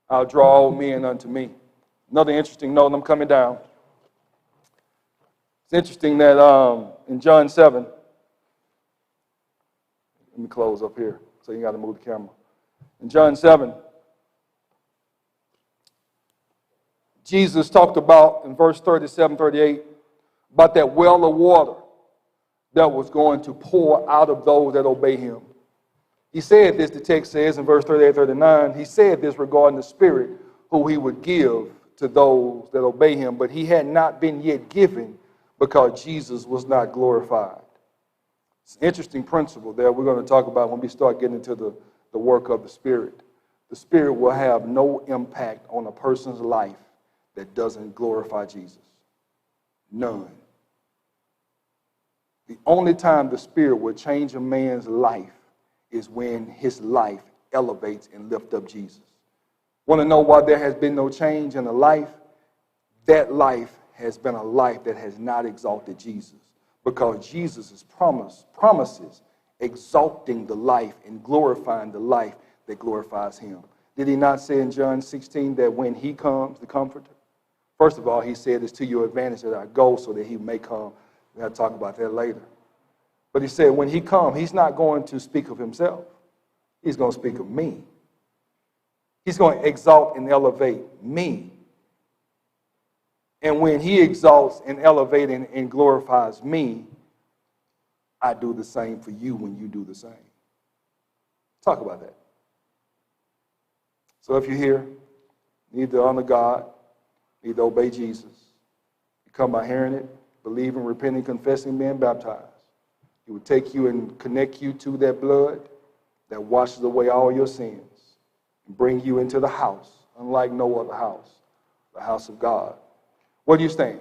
I'll draw all men unto me. Another interesting note, and I'm coming down. It's interesting that in John 7, let me close up here, so you got to move the camera. In John 7, Jesus talked about, in verse 37, 38, about that well of water that was going to pour out of those that obey him. He said this, the text says in verse 38, 39, he said this regarding the Spirit who he would give to those that obey him, but he had not been yet given because Jesus was not glorified. It's an interesting principle there we're going to talk about when we start getting into the work of the Spirit. The Spirit will have no impact on a person's life that doesn't glorify Jesus. None. The only time the Spirit will change a man's life is when his life elevates and lifts up Jesus. Want to know why there has been no change in a life? That life has been a life that has not exalted Jesus, because Jesus' promises exalting the life and glorifying the life that glorifies him. Did he not say in John 16 that when he comes, the Comforter? First of all, he said it's to your advantage that I go so that he may come. We'll talk about that later. But he said when he comes, he's not going to speak of himself. He's going to speak of me. He's going to exalt and elevate me. And when he exalts and elevates and glorifies me, I do the same for you when you do the same. Talk about that. So if you're here, you need to honor God, you need to obey Jesus. You come by hearing it, believing, repenting, confessing, being baptized. He will take you and connect you to that blood that washes away all your sins and bring you into the house, unlike no other house, the house of God. Where do you stand?